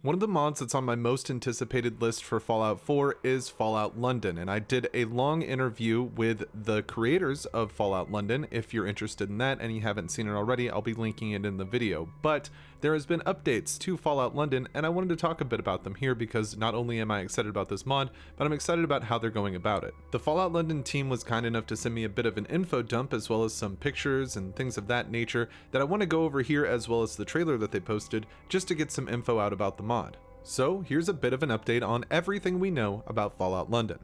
One of the mods that's on my most anticipated list for Fallout 4 is Fallout London, and I did a long interview with the creators of Fallout London. If you're interested in that and you haven't seen it already, I'll be linking it in the video. But there has been updates to Fallout London, and I wanted to talk a bit about them here because not only am I excited about this mod, but I'm excited about how they're going about it. The Fallout London team was kind enough to send me a bit of an info dump as well as some pictures and things of that nature that I want to go over here, as well as the trailer that they posted, just to get some info out about the mod. So here's a bit of an update on everything we know about Fallout London.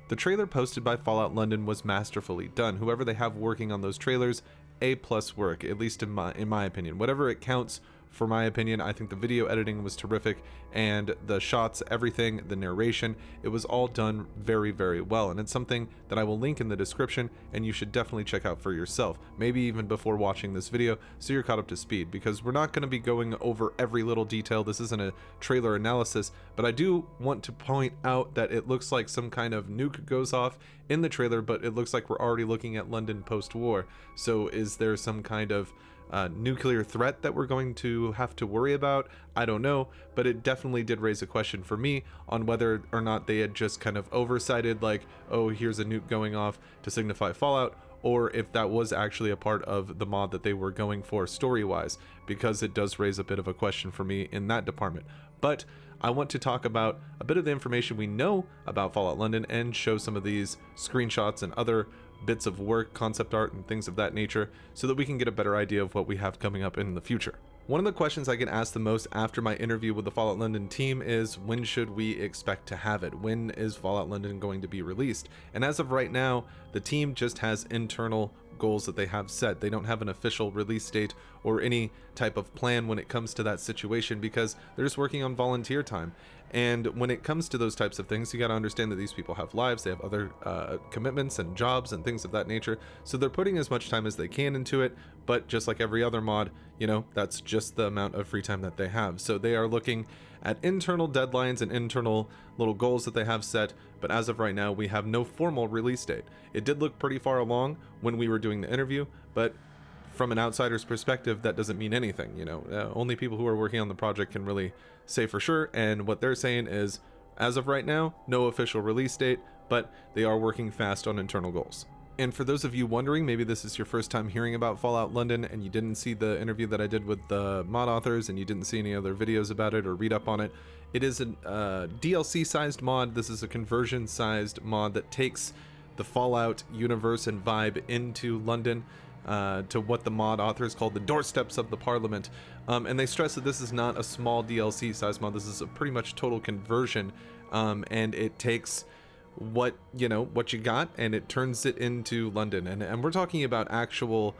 The trailer posted by Fallout London was masterfully done. Whoever they have working on those trailers, A+ work, at least in my opinion. Whatever it counts, for my opinion, I think the video editing was terrific, and the shots, everything, the narration, it was all done very, very well. And it's something that I will link in the description, and you should definitely check out for yourself, maybe even before watching this video, so you're caught up to speed, because we're not going to be going over every little detail. This isn't a trailer analysis, but I do want to point out that it looks like some kind of nuke goes off in the trailer, but it looks like we're already looking at London post-war. So is there some kind of nuclear threat that we're going to have to worry about? I don't know, but it definitely did raise a question for me on whether or not they had just kind of oversighted, like, oh, here's a nuke going off to signify Fallout, or if that was actually a part of the mod that they were going for story-wise, because it does raise a bit of a question for me in that department. But I want to talk about a bit of the information we know about Fallout London and show some of these screenshots and other bits of work, concept art, and things of that nature, so that we can get a better idea of what we have coming up in the future. One of the questions I get asked the most after my interview with the Fallout London team is, when should we expect to have it? When is Fallout London going to be released? And as of right now, the team just has internal goals that they have set. They don't have an official release date or any type of plan when it comes to that situation, because they're just working on volunteer time. And when it comes to those types of things, you got to understand that these people have lives, they have other commitments and jobs and things of that nature. So they're putting as much time as they can into it, but just like every other mod, you know, that's just the amount of free time that they have. So they are looking at internal deadlines and internal little goals that they have set, but as of right now, we have no formal release date. It did look pretty far along when we were doing the interview, but from an outsider's perspective, that doesn't mean anything. You know, only people who are working on the project can really say for sure, and what they're saying is, as of right now, no official release date, but they are working fast on internal goals. And for those of you wondering, maybe this is your first time hearing about Fallout London and you didn't see the interview that I did with the mod authors and you didn't see any other videos about it or read up on it, it is a DLC sized mod. This is a conversion sized mod that takes the Fallout universe and vibe into London, to what the mod authors call the doorsteps of the Parliament. And they stress that this is not a small DLC size mod. This is a pretty much total conversion, and it takes what you got and it turns it into London, and we're talking about actual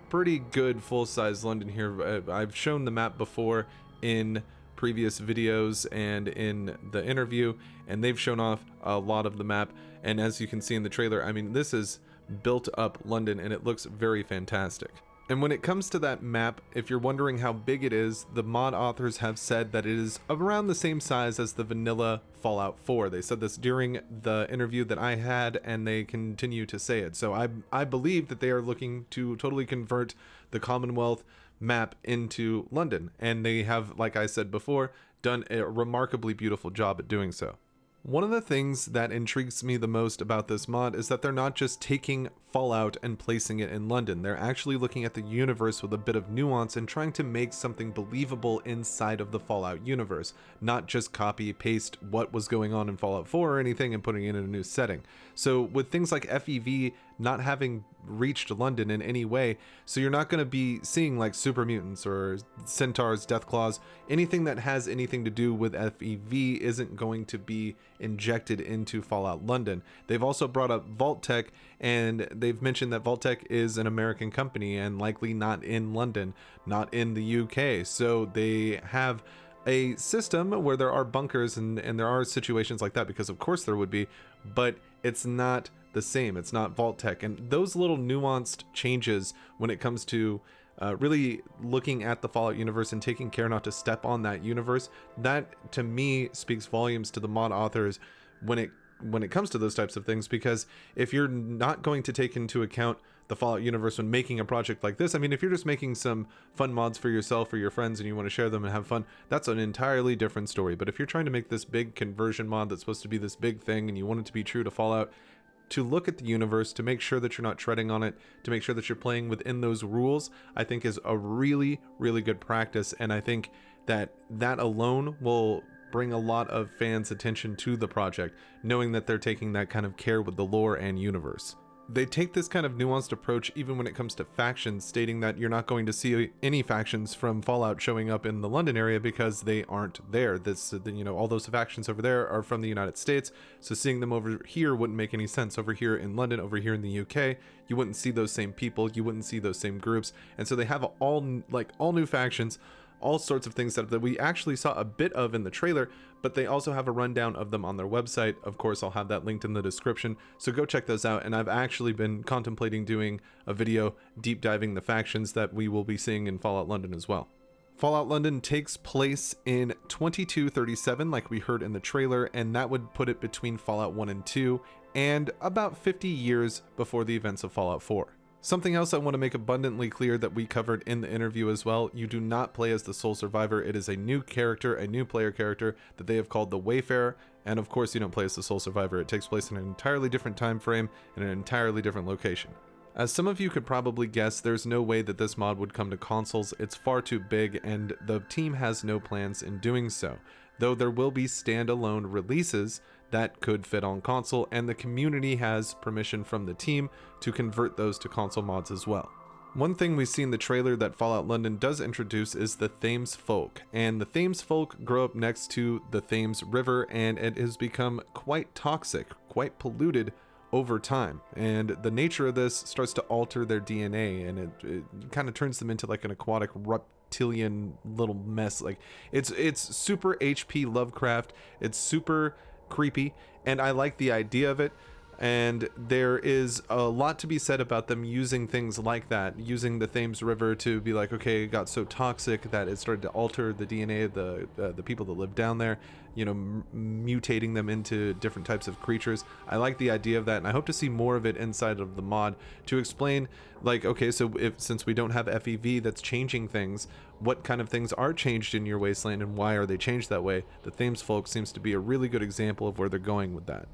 pretty good full-size London here. I've shown the map before in previous videos and in the interview, and they've shown off a lot of the map, and as you can see in the trailer, I mean, this is built up London and it looks very fantastic. And when it comes to that map, if you're wondering how big it is, the mod authors have said that it is around the same size as the vanilla Fallout 4. They said this during the interview that I had, and they continue to say it. So I believe that they are looking to totally convert the Commonwealth map into London, and they have, like I said before, done a remarkably beautiful job at doing so. One of the things that intrigues me the most about this mod is that they're not just taking Fallout and placing it in London. They're actually looking at the universe with a bit of nuance and trying to make something believable inside of the Fallout universe, not just copy paste what was going on in Fallout 4 or anything and putting it in a new setting. So with things like FEV not having reached London in any way, so you're not going to be seeing like super mutants or centaurs, deathclaws, anything that has anything to do with FEV isn't going to be injected into Fallout London. They've also brought up Vault-Tec, and they've mentioned that Vault-Tec is an American company and likely not in London, not in the UK. So they have a system where there are bunkers and there are situations like that, because of course there would be, but it's not the same. It's not Vault-Tec. And those little nuanced changes when it comes to really looking at the Fallout universe and taking care not to step on that universe. That to me speaks volumes to the mod authors when it comes to those types of things, because if you're not going to take into account the Fallout universe when making a project like this, I mean, if you're just making some fun mods for yourself or your friends and you want to share them and have fun, that's an entirely different story. But if you're trying to make this big conversion mod that's supposed to be this big thing and you want it to be true to Fallout, to look at the universe, to make sure that you're not treading on it, to make sure that you're playing within those rules, I think is a really, really good practice. And I think that alone will bring a lot of fans' attention to the project, knowing that they're taking that kind of care with the lore and universe. They take this kind of nuanced approach even when it comes to factions, stating that you're not going to see any factions from Fallout showing up in the London area because they aren't there. All those factions over there are from the United States, so seeing them over here wouldn't make any sense. Over here in London, over here in the UK, you wouldn't see those same people, you wouldn't see those same groups, and so they have all new factions, all sorts of things that we actually saw a bit of in the trailer, but they also have a rundown of them on their website. Of course, I'll have that linked in the description, so go check those out. And I've actually been contemplating doing a video deep diving the factions that we will be seeing in Fallout London as well. Fallout London takes place in 2237, like we heard in the trailer, and that would put it between Fallout 1 and 2, and about 50 years before the events of Fallout 4. Something else I want to make abundantly clear that we covered in the interview as well: you do not play as the sole survivor. It is a new character, a new player character that they have called the Wayfarer, and of course you don't play as the sole survivor. It takes place in an entirely different time frame in an entirely different location. As some of you could probably guess, there's no way that this mod would come to consoles. It's far too big, and the team has no plans in doing so, though there will be standalone releases that could fit on console, and the community has permission from the team to convert those to console mods as well. One thing we see in the trailer that Fallout London does introduce is the Thames Folk, and the Thames Folk grow up next to the Thames River, and it has become quite toxic, quite polluted over time, and the nature of this starts to alter their DNA, and it kind of turns them into like an aquatic reptilian little mess. Like it's super HP Lovecraft, it's super creepy, and I like the idea of it. And there is a lot to be said about them using things like that, using the Thames River to be like, okay, it got so toxic that it started to alter the DNA of the people that live down there, mutating them into different types of creatures. I like the idea of that, and I hope to see more of it inside of the mod to explain, like, okay, so since we don't have FEV that's changing things, what kind of things are changed in your wasteland and why are they changed that way? The Thames Folk seems to be a really good example of where they're going with that.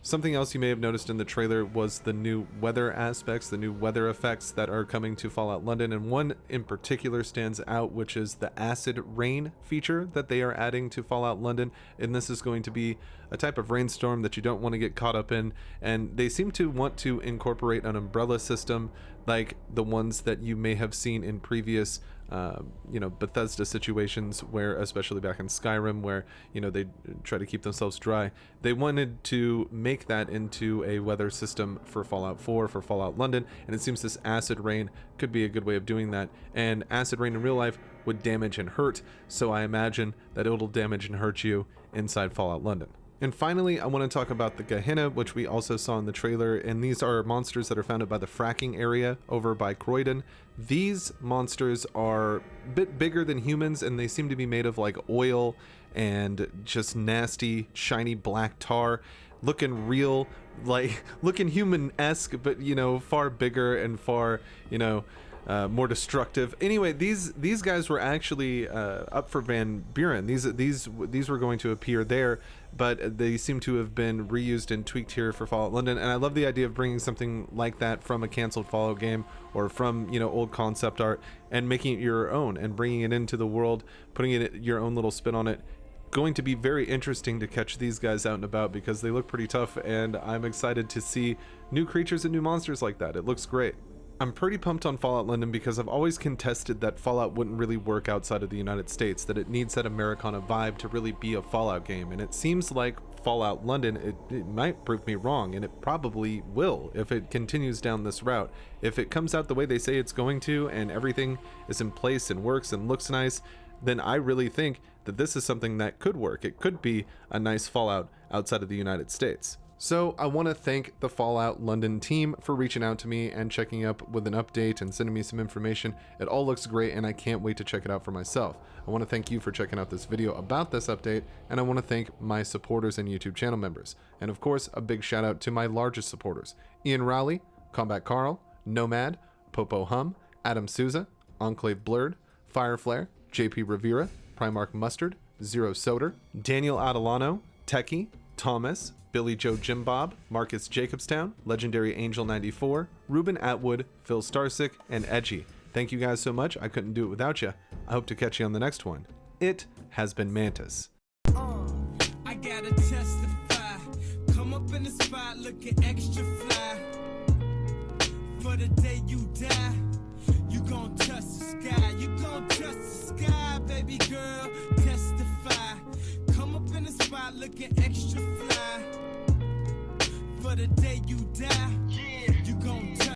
Something else you may have noticed in the trailer was the new weather aspects, the new weather effects that are coming to Fallout London, and one in particular stands out, which is the acid rain feature that they are adding to Fallout London. And this is going to be a type of rainstorm that you don't want to get caught up in, and they seem to want to incorporate an umbrella system like the ones that you may have seen in previous Bethesda situations, where, especially back in Skyrim, where they try to keep themselves dry. They wanted to make that into a weather system for Fallout 4, for Fallout London, and it seems this acid rain could be a good way of doing that. And acid rain in real life would damage and hurt, so I imagine that it'll damage and hurt you inside Fallout London. And finally, I want to talk about the Gehenna, which we also saw in the trailer, and these are monsters that are founded by the fracking area over by Croydon. These monsters are a bit bigger than humans, and they seem to be made of like oil and just nasty, shiny black tar, looking real, like looking human-esque, but far bigger and far, more destructive. Anyway, these guys were actually up for Van Buren. These were going to appear there, but they seem to have been reused and tweaked here for Fallout London. And I love the idea of bringing something like that from a canceled Fallout game or from old concept art and making it your own and bringing it into the world, putting it your own little spin on it. Going to be very interesting to catch these guys out and about because they look pretty tough, and I'm excited to see new creatures and new monsters like that. It looks great. I'm pretty pumped on Fallout London because I've always contested that Fallout wouldn't really work outside of the United States, that it needs that Americana vibe to really be a Fallout game, and it seems like Fallout London, it might prove me wrong, and it probably will if it continues down this route. If it comes out the way they say it's going to, and everything is in place and works and looks nice, then I really think that this is something that could work. It could be a nice Fallout outside of the United States. So I want to thank the Fallout London team for reaching out to me and checking up with an update and sending me some information. It all looks great and I can't wait to check it out for myself. I want to thank you for checking out this video about this update, and I want to thank my supporters and YouTube channel members. And of course, a big shout out to my largest supporters: Ian Rowley, Combat Carl, Nomad, Popo Hum, Adam Souza, Enclave Blurred, Fireflare, JP Rivera, Primarch Mustard, Zero Soder, Daniel Adelano, Techie, Thomas, Billy Joe Jimbob, Marcus Jacobstown, Legendary Angel 94, Ruben Atwood, Phil Starsick, and Edgy. Thank you guys so much. I couldn't do it without you. I hope to catch you on the next one. It has been Mantis. I gotta testify. Come up in the spot looking extra fly. For the day you die, you gon' touch the sky. You gon' touch the sky, baby girl. Testify. Come up in the spot looking extra fly. For the day you die, you gon' touch